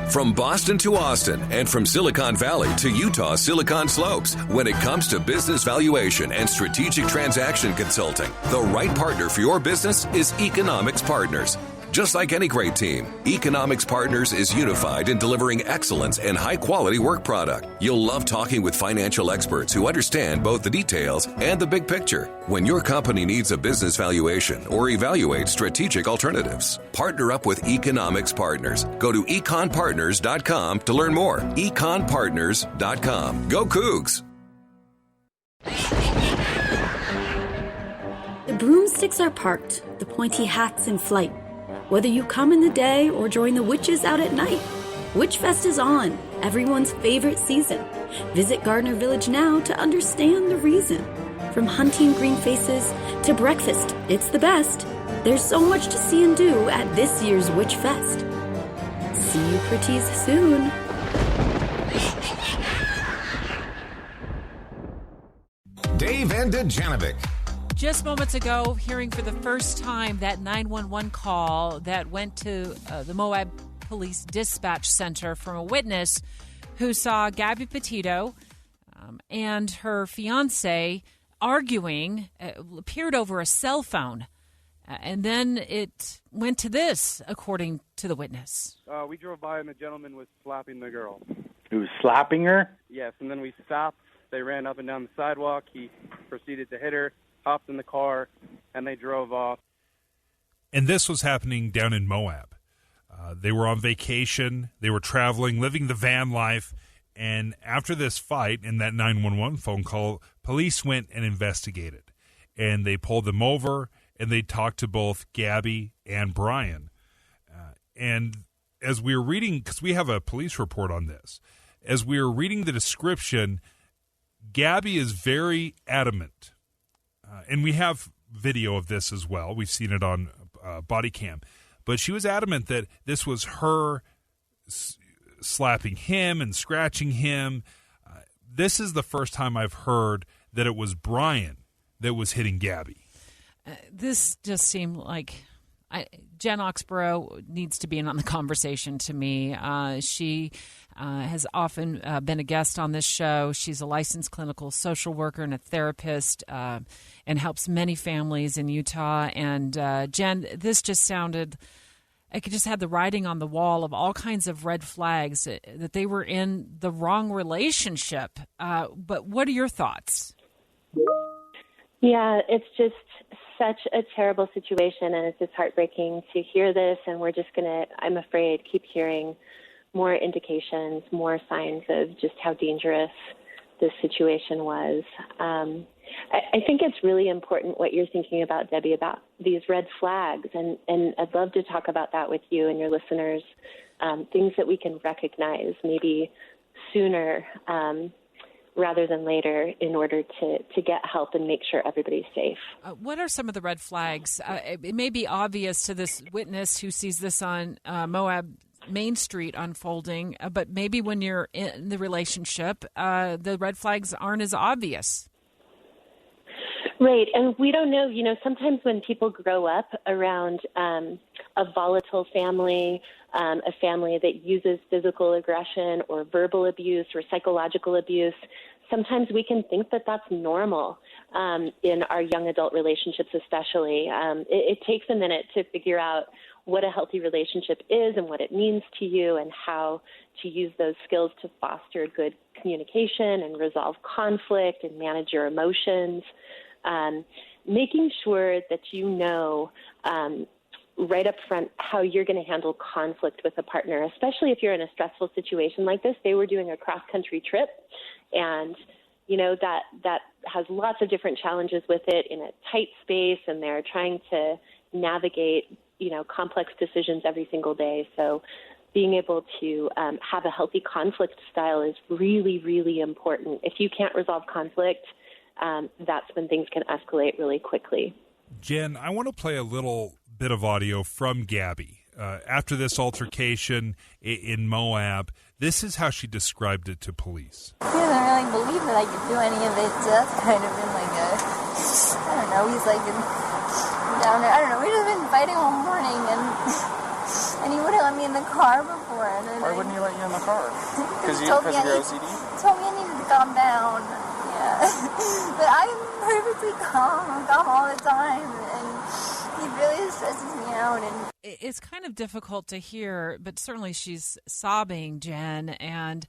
From Boston to Austin and from Silicon Valley to Utah's Silicon Slopes, when it comes to business valuation and strategic transaction consulting, the right partner for your business is Economics Partners. Just like any great team, Economics Partners is unified in delivering excellence and high-quality work product. You'll love talking with financial experts who understand both the details and the big picture. When your company needs a business valuation or evaluate strategic alternatives, partner up with Economics Partners. Go to econpartners.com to learn more. econpartners.com. Go Cougs! The broomsticks are parked, the pointy hats in flight. Whether you come in the day or join the witches out at night, Witchfest is on, everyone's favorite season. Visit Gardner Village now to understand the reason. From hunting green faces to breakfast, it's the best. There's so much to see and do at this year's Witchfest. See you pretties soon. Dave and Dejanovic. Just moments ago, hearing for the first time that 911 call that went to the Moab Police Dispatch Center from a witness who saw Gabby Petito and her fiancé arguing, appeared over a cell phone. And then it went to this, according to the witness. We drove by and the gentleman was slapping the girl. He was slapping her? Yes, and then we stopped. They ran up and down the sidewalk. He proceeded to hit her, hopped in the car, and they drove off. And this was happening down in Moab. They were on vacation. They were traveling, living the van life. And after this fight and that 911 phone call, police went and investigated. And they pulled them over, and they talked to both Gabby and Brian. And as we were reading, because we have a police report on this, as we were reading the description, Gabby is very adamant. And we have video of this as well. We've seen it on body cam. But she was adamant that this was her slapping him and scratching him. This is the first time I've heard that it was Brian that was hitting Gabby. This just seemed like Jen Oxborough needs to be in on the conversation to me. She has often been a guest on this show. She's a licensed clinical social worker and a therapist and helps many families in Utah. And Jen, this just sounded, I could just had the writing on the wall of all kinds of red flags that they were in the wrong relationship. But what are your thoughts? Yeah, it's just such a terrible situation, and it's just heartbreaking to hear this, and we're just going to, I'm afraid, keep hearing more indications, more signs of just how dangerous this situation was. I think it's really important what you're thinking about, Debbie, about these red flags, and I'd love to talk about that with you and your listeners, things that we can recognize maybe sooner rather than later in order to get help and make sure everybody's safe. What are some of the red flags? It may be obvious to this witness who sees this on Moab Main Street unfolding, but maybe when you're in the relationship, the red flags aren't as obvious. Right, and we don't know, sometimes when people grow up around a volatile family, a family that uses physical aggression or verbal abuse or psychological abuse, sometimes we can think that that's normal in our young adult relationships especially. It takes a minute to figure out what a healthy relationship is and what it means to you and how to use those skills to foster good communication and resolve conflict and manage your emotions. Making sure that you know right up front how you're going to handle conflict with a partner, especially if you're in a stressful situation like this. They were doing a cross-country trip, and that has lots of different challenges with it in a tight space, and they're trying to navigate complex decisions every single day. So being able to have a healthy conflict style is really, really important. If you can't resolve conflict, that's when things can escalate really quickly. Jen, I want to play a little bit of audio from Gabby. After this altercation in Moab, this is how she described it to police. He doesn't really believe that I could do any of it, so that's kind of been like I don't know, he's like down there. I don't know, we've just been fighting all morning, and I And he wouldn't let me in the car before. And then Why wouldn't he let you in the car? Because of your OCD? He told me I needed to calm down. Yeah. But I'm perfectly calm. I'm calm all the time. And he really stresses me out. And it's kind of difficult to hear, but certainly she's sobbing, Jen, and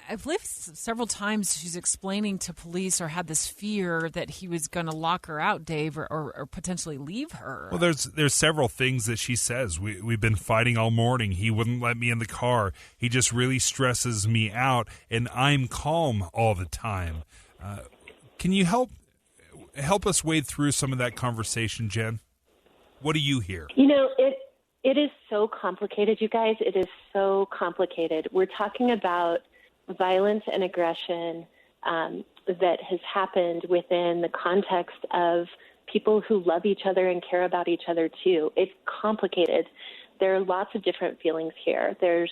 I've lived several times she's explaining to police or had this fear that he was going to lock her out, Dave, or potentially leave her. Well, there's several things that she says. We've been fighting all morning. He wouldn't let me in the car. He just really stresses me out, and I'm calm all the time. Can you help us wade through some of that conversation, Jen? What do you hear? It is so complicated, you guys. It is so complicated. We're talking about violence and aggression that has happened within the context of people who love each other and care about each other too. It's complicated. There are lots of different feelings here. There's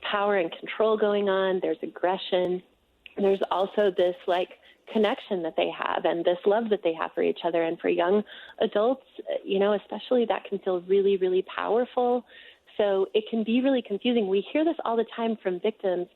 power and control going on. There's aggression. There's also this connection that they have and this love that they have for each other. And for young adults, especially, that can feel really, really powerful. So it can be really confusing. We hear this all the time from victims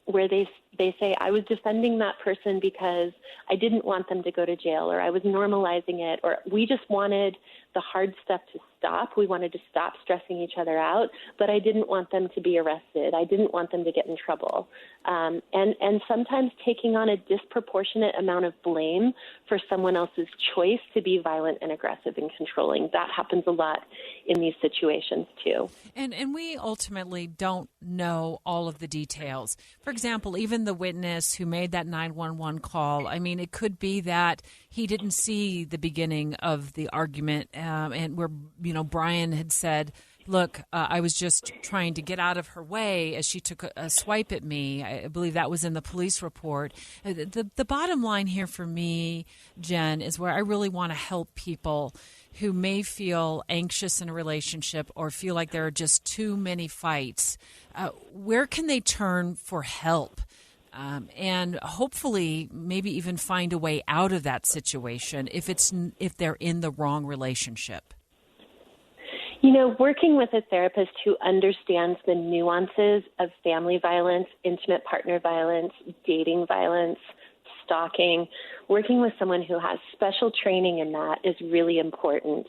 where they say, I was defending that person because I didn't want them to go to jail, or I was normalizing it, or we just wanted the hard stuff to stop. We wanted to stop stressing each other out, but I didn't want them to be arrested. I didn't want them to get in trouble. And sometimes taking on a disproportionate amount of blame for someone else's choice to be violent and aggressive and controlling. That happens a lot in these situations too. And we ultimately don't know all of the details. For example, even the witness who made that 911 call, I mean, it could be that he didn't see the beginning of the argument and where, Brian had said, look, I was just trying to get out of her way as she took a swipe at me. I believe that was in the police report. The bottom line here for me, Jen, is where I really want to help people who may feel anxious in a relationship or feel like there are just too many fights. Where can they turn for help? And hopefully maybe even find a way out of that situation if they're in the wrong relationship. Working with a therapist who understands the nuances of family violence, intimate partner violence, dating violence, stalking, working with someone who has special training in that is really important.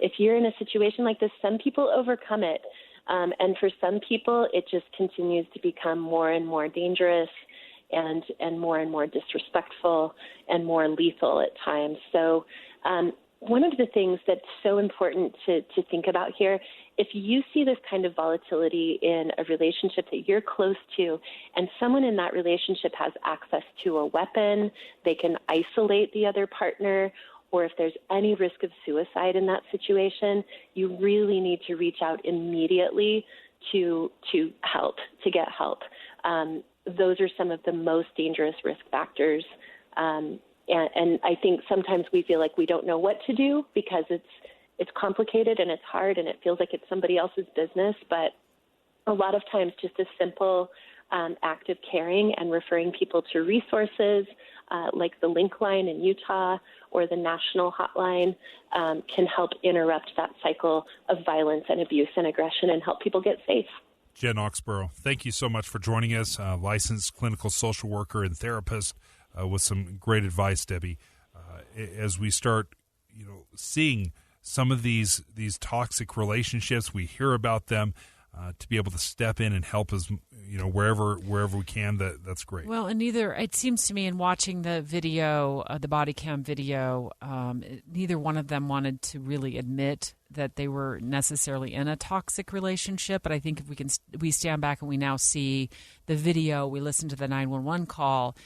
If you're in a situation like this, some people overcome it. And for some people, it just continues to become more and more dangerous and more disrespectful and more lethal at times. So one of the things that's so important to think about here, if you see this kind of volatility in a relationship that you're close to and someone in that relationship has access to a weapon, they can isolate the other partner, or if there's any risk of suicide in that situation, you really need to reach out immediately to get help. Those are some of the most dangerous risk factors. And I think sometimes we feel like we don't know what to do because it's complicated and it's hard and it feels like it's somebody else's business. But a lot of times just a simple act of caring and referring people to resources like the Link Line in Utah or the national hotline can help interrupt that cycle of violence and abuse and aggression and help people get safe. Jen Oxborough, thank you so much for joining us, licensed clinical social worker and therapist with some great advice, Debbie. As we start, seeing some of these toxic relationships, we hear about them. To be able to step in and help us, wherever we can, that's great. Well, and it seems to me in watching the video, the body cam video, neither one of them wanted to really admit that they were necessarily in a toxic relationship. But I think if we stand back and we now see the video, we listen to the 911 call,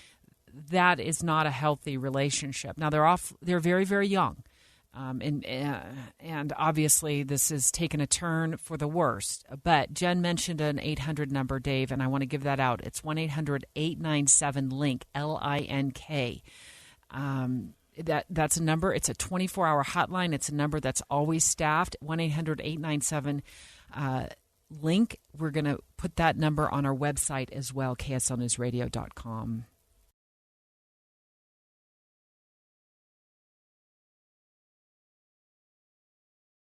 that is not a healthy relationship. Now they're very, very young. And obviously this has taken a turn for the worst. But Jen mentioned an 800 number, Dave, and I want to give that out. It's 1-800-897-LINK, LINK. That's a number. It's a 24-hour hotline. It's a number that's always staffed. 1-800-897-LINK. We're going to put that number on our website as well, kslnewsradio.com.